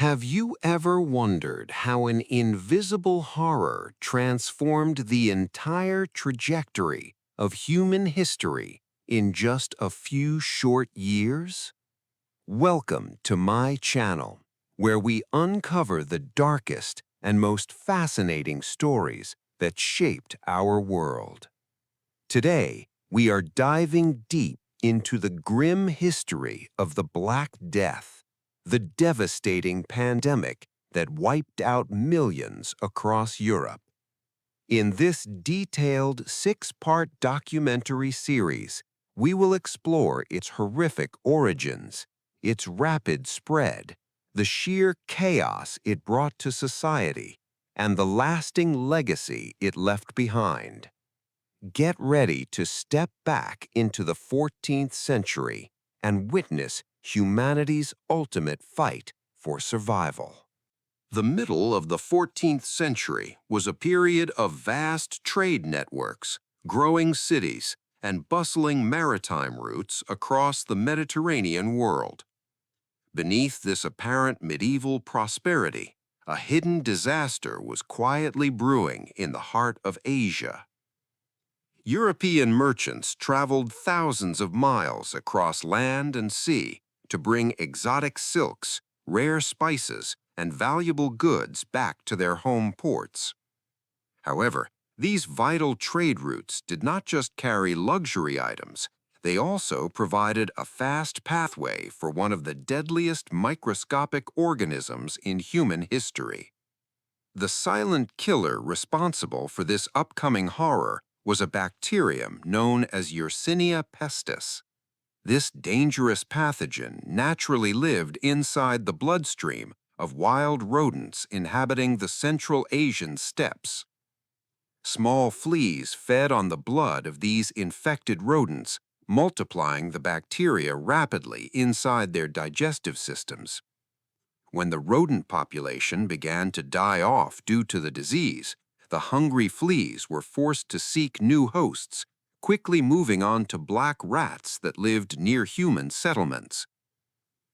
Have you ever wondered how an invisible horror transformed the entire trajectory of human history in just a few short years? Welcome to my channel, where we uncover the darkest and most fascinating stories that shaped our world. Today, we are diving deep into the grim history of the Black Death, the devastating pandemic that wiped out millions across Europe. In this detailed six-part documentary series, we will explore its horrific origins, its rapid spread, the sheer chaos it brought to society, and the lasting legacy it left behind. Get ready to step back into the 14th century and witness humanity's ultimate fight for survival. The middle of the 14th century was a period of vast trade networks, growing cities, and bustling maritime routes across the Mediterranean world. Beneath this apparent medieval prosperity, a hidden disaster was quietly brewing in the heart of Asia. European merchants traveled thousands of miles across land and sea to bring exotic silks, rare spices, and valuable goods back to their home ports. However, these vital trade routes did not just carry luxury items, they also provided a fast pathway for one of the deadliest microscopic organisms in human history. The silent killer responsible for this upcoming horror was a bacterium known as Yersinia pestis. This dangerous pathogen naturally lived inside the bloodstream of wild rodents inhabiting the Central Asian steppes. Small fleas fed on the blood of these infected rodents, multiplying the bacteria rapidly inside their digestive systems. When the rodent population began to die off due to the disease, the hungry fleas were forced to seek new hosts, quickly moving on to black rats that lived near human settlements.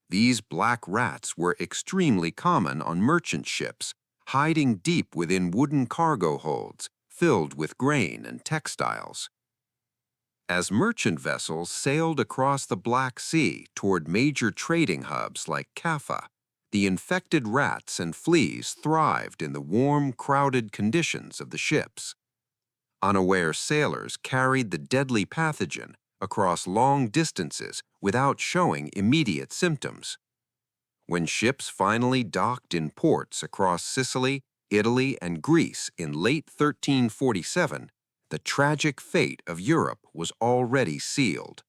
These black rats were extremely common on merchant ships, hiding deep within wooden cargo holds filled with grain and textiles. As merchant vessels sailed across the Black Sea toward major trading hubs like Kaffa, the infected rats and fleas thrived in the warm, crowded conditions of the ships. Unaware sailors carried the deadly pathogen across long distances without showing immediate symptoms. When ships finally docked in ports across Sicily, Italy, and Greece in late 1347, the tragic fate of Europe was already sealed.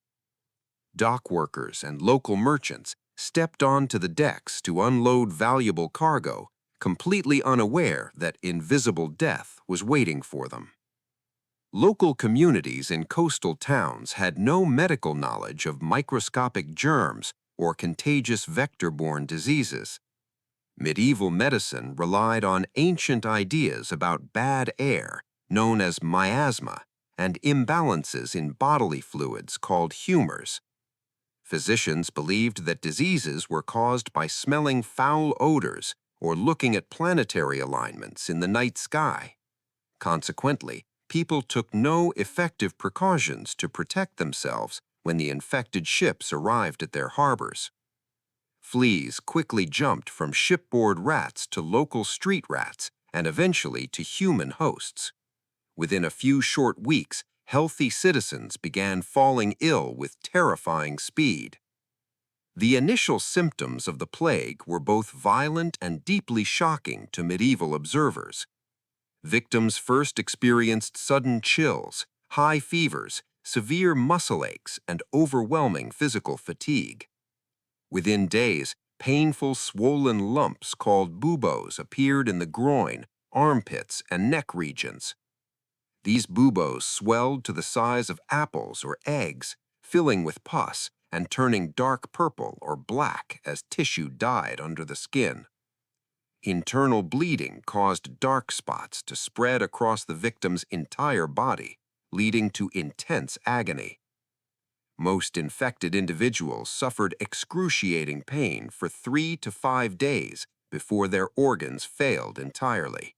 Dock workers and local merchants stepped onto the decks to unload valuable cargo, completely unaware that invisible death was waiting for them. Local communities in coastal towns had no medical knowledge of microscopic germs or contagious vector-borne diseases. Medieval medicine relied on ancient ideas about bad air, known as miasma, and imbalances in bodily fluids called humors. Physicians believed that diseases were caused by smelling foul odors or looking at planetary alignments in the night sky. Consequently, people took no effective precautions to protect themselves when the infected ships arrived at their harbors. Fleas quickly jumped from shipboard rats to local street rats and eventually to human hosts. Within a few short weeks, healthy citizens began falling ill with terrifying speed. The initial symptoms of the plague were both violent and deeply shocking to medieval observers. Victims first experienced sudden chills, high fevers, severe muscle aches, and overwhelming physical fatigue. Within days, painful swollen lumps called buboes appeared in the groin, armpits, and neck regions. These buboes swelled to the size of apples or eggs, filling with pus and turning dark purple or black as tissue died under the skin. Internal bleeding caused dark spots to spread across the victim's entire body, leading to intense agony. Most infected individuals suffered excruciating pain for 3 to 5 days before their organs failed entirely.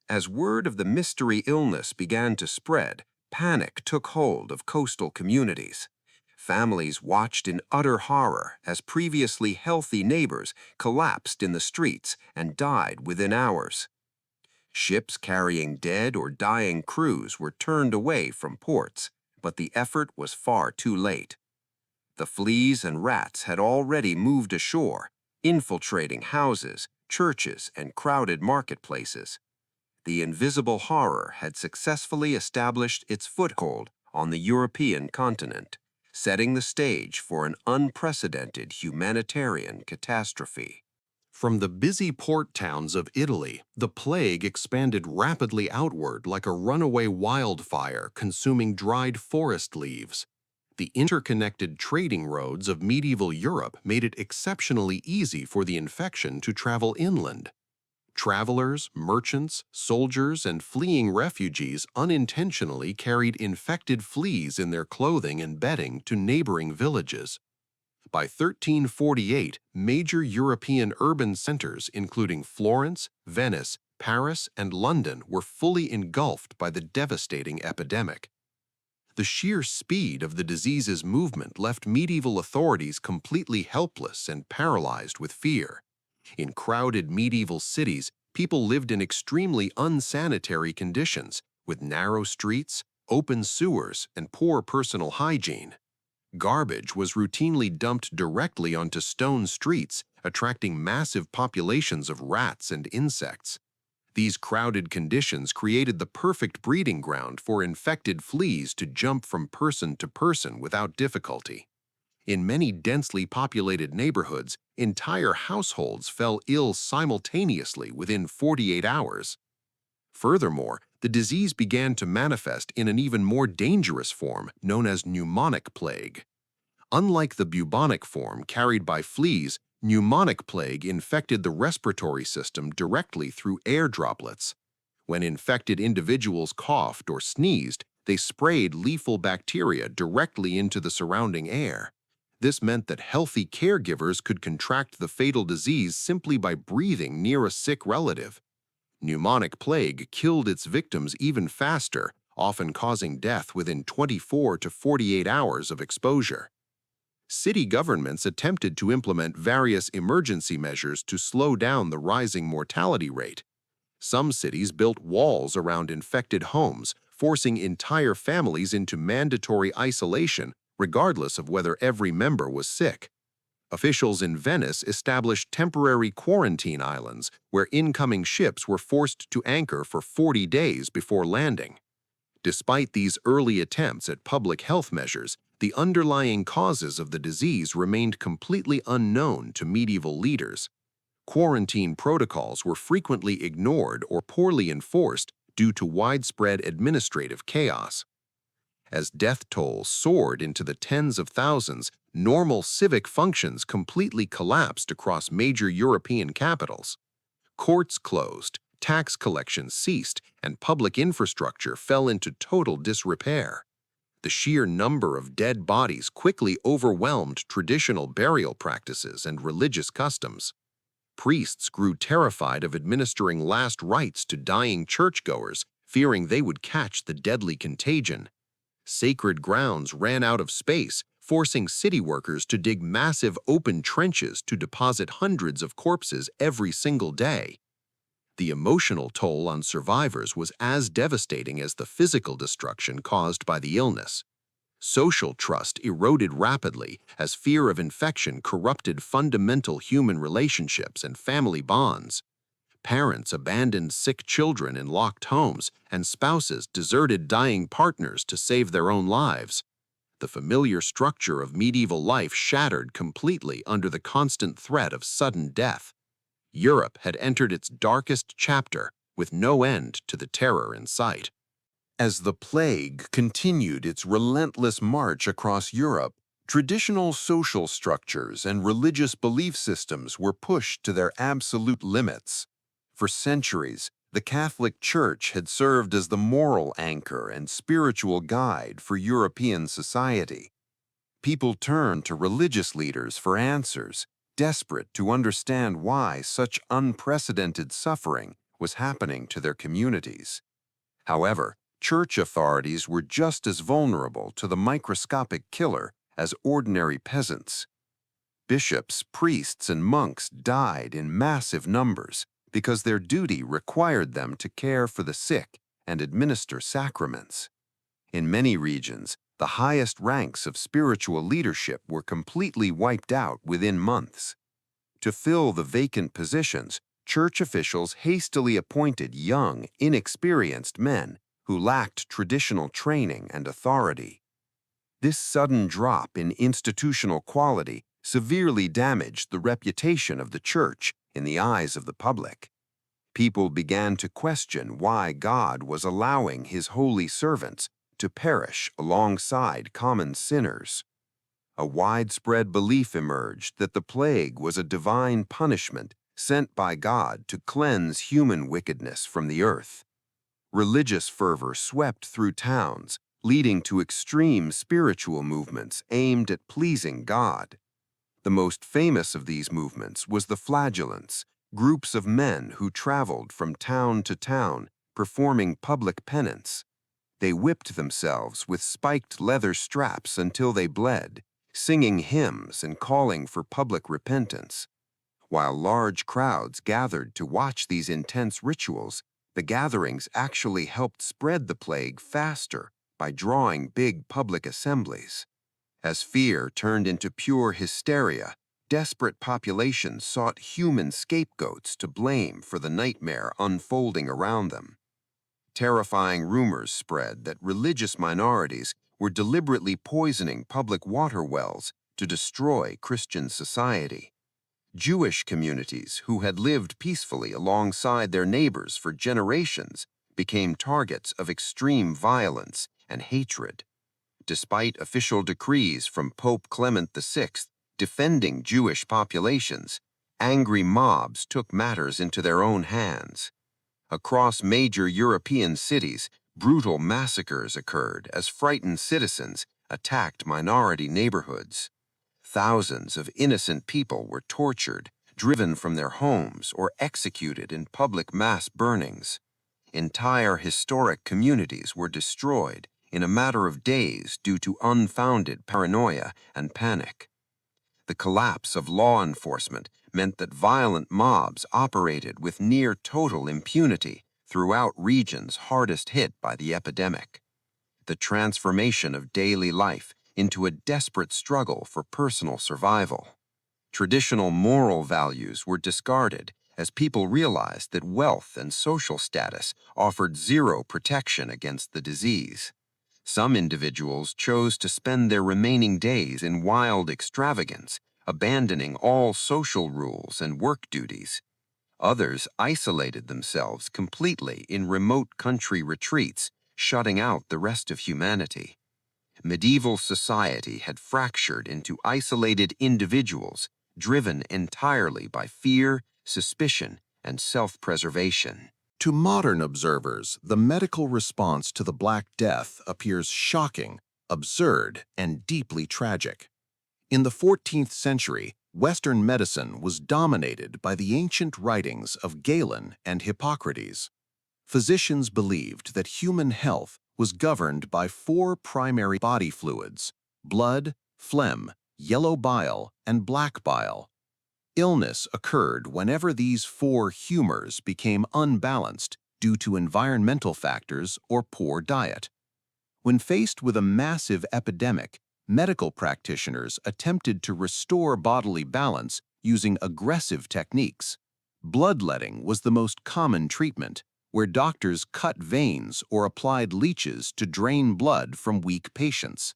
As word of the mystery illness began to spread, panic took hold of coastal communities. Families watched in utter horror as previously healthy neighbors collapsed in the streets and died within hours. Ships carrying dead or dying crews were turned away from ports, but the effort was far too late. The fleas and rats had already moved ashore, infiltrating houses, churches, and crowded marketplaces. The invisible horror had successfully established its foothold on the European continent, setting the stage for an unprecedented humanitarian catastrophe. From the busy port towns of Italy, the plague expanded rapidly outward like a runaway wildfire consuming dried forest leaves. The interconnected trading roads of medieval Europe made it exceptionally easy for the infection to travel inland. Travelers, merchants, soldiers, and fleeing refugees unintentionally carried infected fleas in their clothing and bedding to neighboring villages. By 1348, major European urban centers, including Florence, Venice, Paris, and London, were fully engulfed by the devastating epidemic. The sheer speed of the disease's movement left medieval authorities completely helpless and paralyzed with fear. In crowded medieval cities, people lived in extremely unsanitary conditions, with narrow streets, open sewers, and poor personal hygiene. Garbage was routinely dumped directly onto stone streets, attracting massive populations of rats and insects. These crowded conditions created the perfect breeding ground for infected fleas to jump from person to person without difficulty. In many densely populated neighborhoods, entire households fell ill simultaneously within 48 hours. Furthermore, the disease began to manifest in an even more dangerous form known as pneumonic plague. Unlike the bubonic form carried by fleas, pneumonic plague infected the respiratory system directly through air droplets. When infected individuals coughed or sneezed, they sprayed lethal bacteria directly into the surrounding air. This meant that healthy caregivers could contract the fatal disease simply by breathing near a sick relative. Pneumonic plague killed its victims even faster, often causing death within 24 to 48 hours of exposure. City governments attempted to implement various emergency measures to slow down the rising mortality rate. Some cities built walls around infected homes, forcing entire families into mandatory isolation, regardless of whether every member was sick. Officials in Venice established temporary quarantine islands where incoming ships were forced to anchor for 40 days before landing. Despite these early attempts at public health measures, the underlying causes of the disease remained completely unknown to medieval leaders. Quarantine protocols were frequently ignored or poorly enforced due to widespread administrative chaos. As death tolls soared into the tens of thousands, normal civic functions completely collapsed across major European capitals. Courts closed, tax collection ceased, and public infrastructure fell into total disrepair. The sheer number of dead bodies quickly overwhelmed traditional burial practices and religious customs. Priests grew terrified of administering last rites to dying churchgoers, fearing they would catch the deadly contagion. Sacred grounds ran out of space, forcing city workers to dig massive open trenches to deposit hundreds of corpses every single day. The emotional toll on survivors was as devastating as the physical destruction caused by the illness. Social trust eroded rapidly as fear of infection corrupted fundamental human relationships and family bonds. Parents abandoned sick children in locked homes, and spouses deserted dying partners to save their own lives. The familiar structure of medieval life shattered completely under the constant threat of sudden death. Europe had entered its darkest chapter, with no end to the terror in sight. As the plague continued its relentless march across Europe, traditional social structures and religious belief systems were pushed to their absolute limits. For centuries, the Catholic Church had served as the moral anchor and spiritual guide for European society. People turned to religious leaders for answers, desperate to understand why such unprecedented suffering was happening to their communities. However, church authorities were just as vulnerable to the microscopic killer as ordinary peasants. Bishops, priests, and monks died in massive numbers because their duty required them to care for the sick and administer sacraments. In many regions, the highest ranks of spiritual leadership were completely wiped out within months. To fill the vacant positions, church officials hastily appointed young, inexperienced men who lacked traditional training and authority. This sudden drop in institutional quality severely damaged the reputation of the church in the eyes of the public. People began to question why God was allowing his holy servants to perish alongside common sinners. A widespread belief emerged that the plague was a divine punishment sent by God to cleanse human wickedness from the earth. Religious fervor swept through towns, leading to extreme spiritual movements aimed at pleasing God. The most famous of these movements was the Flagellants, groups of men who traveled from town to town, performing public penance. They whipped themselves with spiked leather straps until they bled, singing hymns and calling for public repentance. While large crowds gathered to watch these intense rituals, the gatherings actually helped spread the plague faster by drawing big public assemblies. As fear turned into pure hysteria, desperate populations sought human scapegoats to blame for the nightmare unfolding around them. Terrifying rumors spread that religious minorities were deliberately poisoning public water wells to destroy Christian society. Jewish communities who had lived peacefully alongside their neighbors for generations became targets of extreme violence and hatred. Despite official decrees from Pope Clement VI defending Jewish populations, angry mobs took matters into their own hands. Across major European cities, brutal massacres occurred as frightened citizens attacked minority neighborhoods. Thousands of innocent people were tortured, driven from their homes, or executed in public mass burnings. Entire historic communities were destroyed in a matter of days due to unfounded paranoia and panic. The collapse of law enforcement meant that violent mobs operated with near total impunity throughout regions hardest hit by the epidemic. The transformation of daily life into a desperate struggle for personal survival. Traditional moral values were discarded as people realized that wealth and social status offered zero protection against the disease. Some individuals chose to spend their remaining days in wild extravagance, abandoning all social rules and work duties. Others isolated themselves completely in remote country retreats, shutting out the rest of humanity. Medieval society had fractured into isolated individuals, driven entirely by fear, suspicion, and self-preservation. To modern observers, the medical response to the Black Death appears shocking, absurd, and deeply tragic. In the 14th century, Western medicine was dominated by the ancient writings of Galen and Hippocrates. Physicians believed that human health was governed by four primary body fluids: blood, phlegm, yellow bile, and black bile. Illness occurred whenever these four humors became unbalanced due to environmental factors or poor diet. When faced with a massive epidemic, medical practitioners attempted to restore bodily balance using aggressive techniques. Bloodletting was the most common treatment, where doctors cut veins or applied leeches to drain blood from weak patients.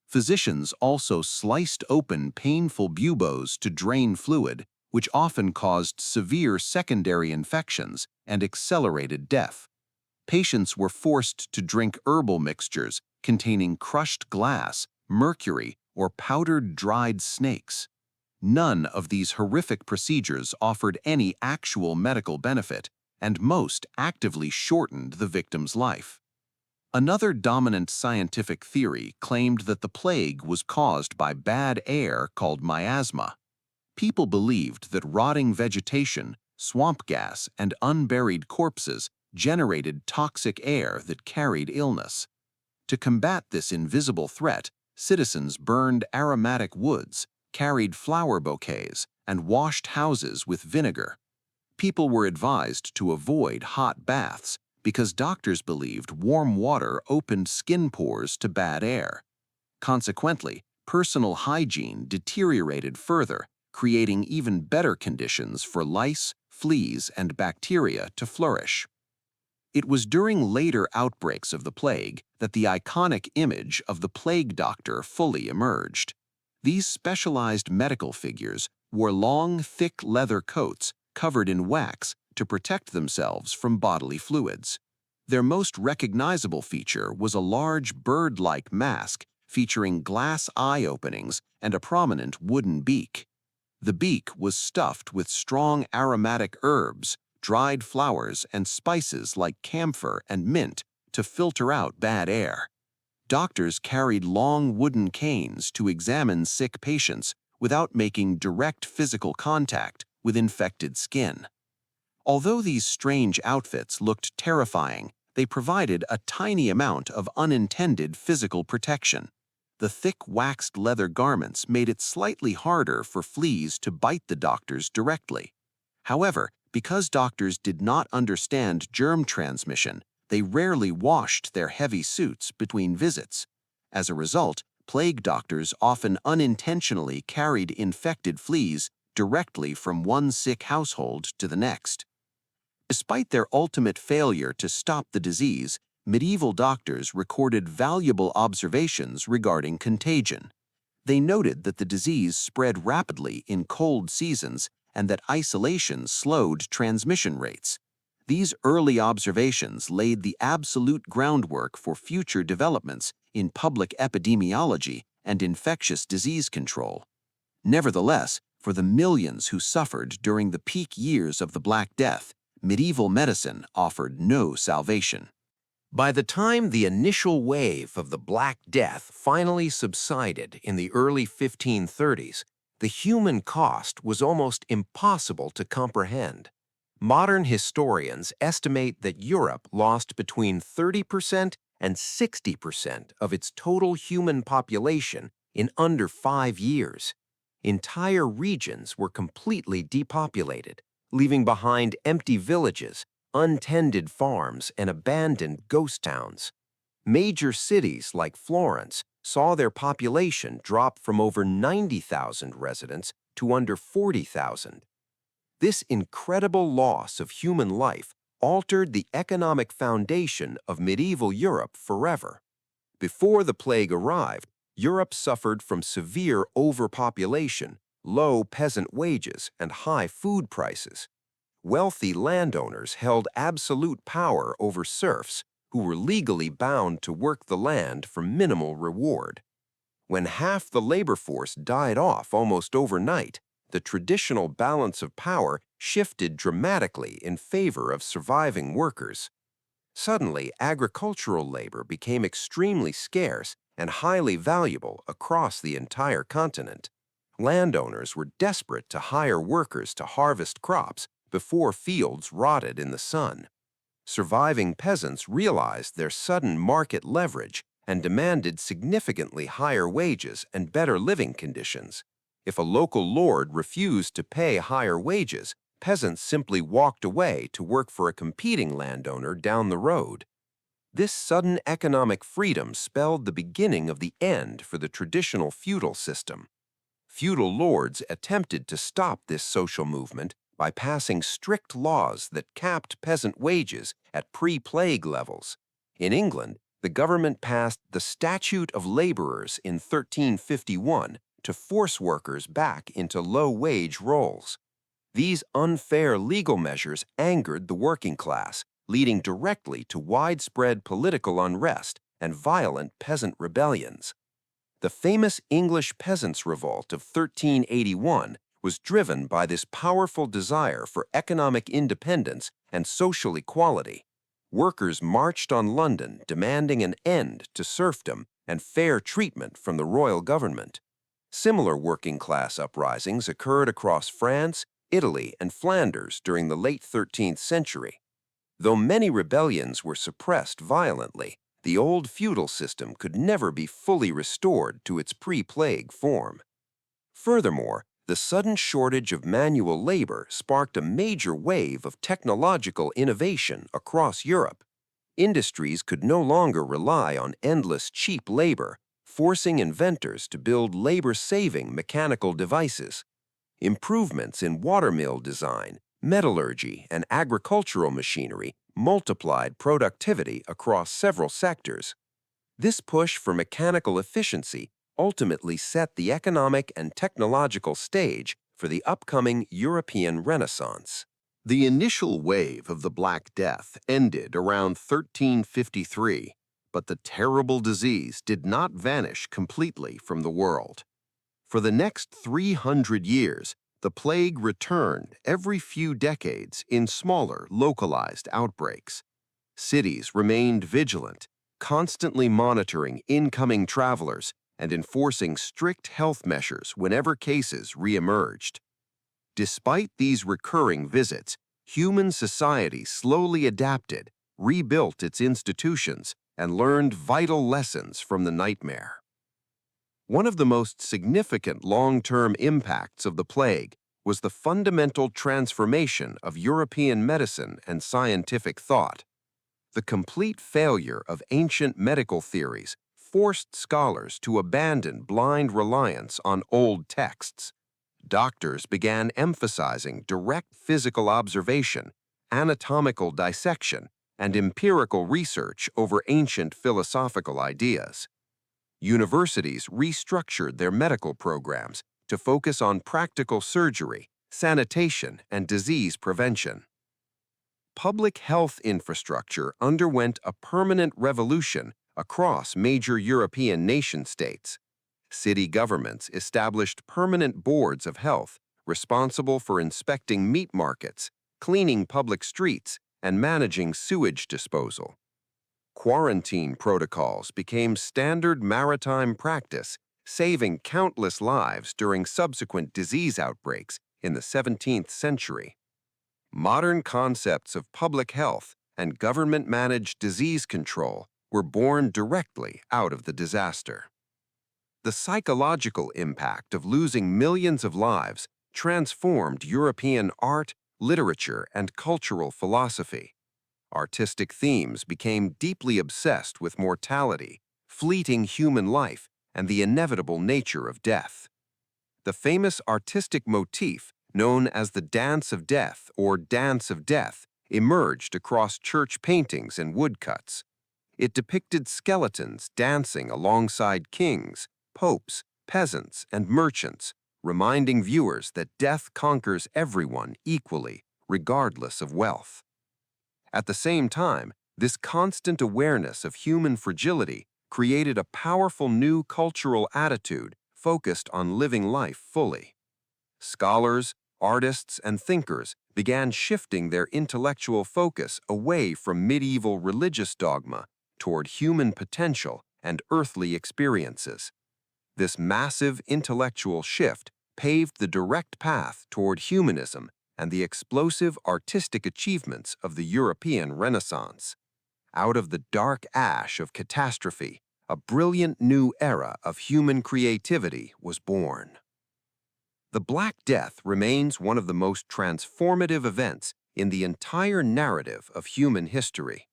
Physicians also sliced open painful buboes to drain fluid, which often caused severe secondary infections and accelerated death. Patients were forced to drink herbal mixtures containing crushed glass, mercury, or powdered dried snakes. None of these horrific procedures offered any actual medical benefit, and most actively shortened the victim's life. Another dominant scientific theory claimed that the plague was caused by bad air called miasma. People believed that rotting vegetation, swamp gas, and unburied corpses generated toxic air that carried illness. To combat this invisible threat, citizens burned aromatic woods, carried flower bouquets, and washed houses with vinegar. People were advised to avoid hot baths because doctors believed warm water opened skin pores to bad air. Consequently, personal hygiene deteriorated further, creating even better conditions for lice, fleas, and bacteria to flourish. It was during later outbreaks of the plague that the iconic image of the plague doctor fully emerged. These specialized medical figures wore long, thick leather coats covered in wax to protect themselves from bodily fluids. Their most recognizable feature was a large bird-like mask featuring glass eye openings and a prominent wooden beak. The beak was stuffed with strong aromatic herbs, dried flowers, and spices like camphor and mint to filter out bad air. Doctors carried long wooden canes to examine sick patients without making direct physical contact with infected skin. Although these strange outfits looked terrifying, they provided a tiny amount of unintended physical protection. The thick waxed leather garments made it slightly harder for fleas to bite the doctors directly. However, because doctors did not understand germ transmission, they rarely washed their heavy suits between visits. As a result, plague doctors often unintentionally carried infected fleas directly from one sick household to the next. Despite their ultimate failure to stop the disease, medieval doctors recorded valuable observations regarding contagion. They noted that the disease spread rapidly in cold seasons and that isolation slowed transmission rates. These early observations laid the absolute groundwork for future developments in public epidemiology and infectious disease control. Nevertheless, for the millions who suffered during the peak years of the Black Death, medieval medicine offered no salvation. By the time the initial wave of the Black Death finally subsided in the early 1530s, the human cost was almost impossible to comprehend. Modern historians estimate that Europe lost between 30% and 60% of its total human population in under 5 years. Entire regions were completely depopulated, leaving behind empty villages, untended farms, and abandoned ghost towns. Major cities like Florence saw their population drop from over 90,000 residents to under 40,000. This incredible loss of human life altered the economic foundation of medieval Europe forever. Before the plague arrived, Europe suffered from severe overpopulation, low peasant wages, and high food prices. Wealthy landowners held absolute power over serfs who were legally bound to work the land for minimal reward. When half the labor force died off almost overnight, the traditional balance of power shifted dramatically in favor of surviving workers. Suddenly, agricultural labor became extremely scarce and highly valuable across the entire continent. Landowners were desperate to hire workers to harvest crops before fields rotted in the sun. Surviving peasants realized their sudden market leverage and demanded significantly higher wages and better living conditions. If a local lord refused to pay higher wages, peasants simply walked away to work for a competing landowner down the road. This sudden economic freedom spelled the beginning of the end for the traditional feudal system. Feudal lords attempted to stop this social movement by passing strict laws that capped peasant wages at pre-plague levels. In England, the government passed the Statute of Laborers in 1351 to force workers back into low-wage roles. These unfair legal measures angered the working class, leading directly to widespread political unrest and violent peasant rebellions. The famous English Peasants' Revolt of 1381 was driven by this powerful desire for economic independence and social equality. Workers marched on London demanding an end to serfdom and fair treatment from the royal government. Similar working-class uprisings occurred across France, Italy, and Flanders during the late 13th century. Though many rebellions were suppressed violently, the old feudal system could never be fully restored to its pre-plague form. Furthermore, the sudden shortage of manual labor sparked a major wave of technological innovation across Europe. Industries could no longer rely on endless cheap labor, forcing inventors to build labor-saving mechanical devices. Improvements in watermill design, metallurgy, and agricultural machinery multiplied productivity across several sectors. This push for mechanical efficiency ultimately set the economic and technological stage for the upcoming European Renaissance. The initial wave of the Black Death ended around 1353, but the terrible disease did not vanish completely from the world. For the next 300 years, the plague returned every few decades in smaller, localized outbreaks. Cities remained vigilant, constantly monitoring incoming travelers and enforcing strict health measures whenever cases reemerged. Despite these recurring visits, human society slowly adapted, rebuilt its institutions, and learned vital lessons from the nightmare. One of the most significant long-term impacts of the plague was the fundamental transformation of European medicine and scientific thought. The complete failure of ancient medical theories forced scholars to abandon blind reliance on old texts. Doctors began emphasizing direct physical observation, anatomical dissection, and empirical research over ancient philosophical ideas. Universities restructured their medical programs to focus on practical surgery, sanitation, and disease prevention. Public health infrastructure underwent a permanent revolution across major European nation-states. City governments established permanent boards of health responsible for inspecting meat markets, cleaning public streets, and managing sewage disposal. Quarantine protocols became standard maritime practice, saving countless lives during subsequent disease outbreaks in the 17th century. Modern concepts of public health and government-managed disease control were born directly out of the disaster. The psychological impact of losing millions of lives transformed European art, literature, and cultural philosophy. Artistic themes became deeply obsessed with mortality, fleeting human life, and the inevitable nature of death. The famous artistic motif, known as the Dance of Death or Dance of Death, emerged across church paintings and woodcuts. It depicted skeletons dancing alongside kings, popes, peasants, and merchants, reminding viewers that death conquers everyone equally, regardless of wealth. At the same time, this constant awareness of human fragility created a powerful new cultural attitude focused on living life fully. Scholars, artists, and thinkers began shifting their intellectual focus away from medieval religious dogma toward human potential and earthly experiences. This massive intellectual shift paved the direct path toward humanism and the explosive artistic achievements of the European Renaissance. Out of the dark ash of catastrophe, a brilliant new era of human creativity was born. The Black Death remains one of the most transformative events in the entire narrative of human history.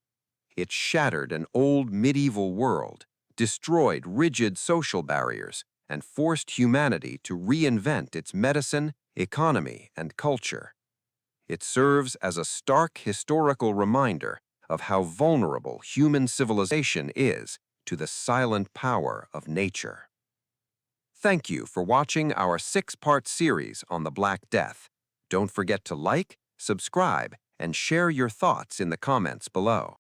It shattered an old medieval world, destroyed rigid social barriers, and forced humanity to reinvent its medicine, economy, and culture. It serves as a stark historical reminder of how vulnerable human civilization is to the silent power of nature. Thank you for watching our 6-part series on the Black Death. Don't forget to like, subscribe, and share your thoughts in the comments below.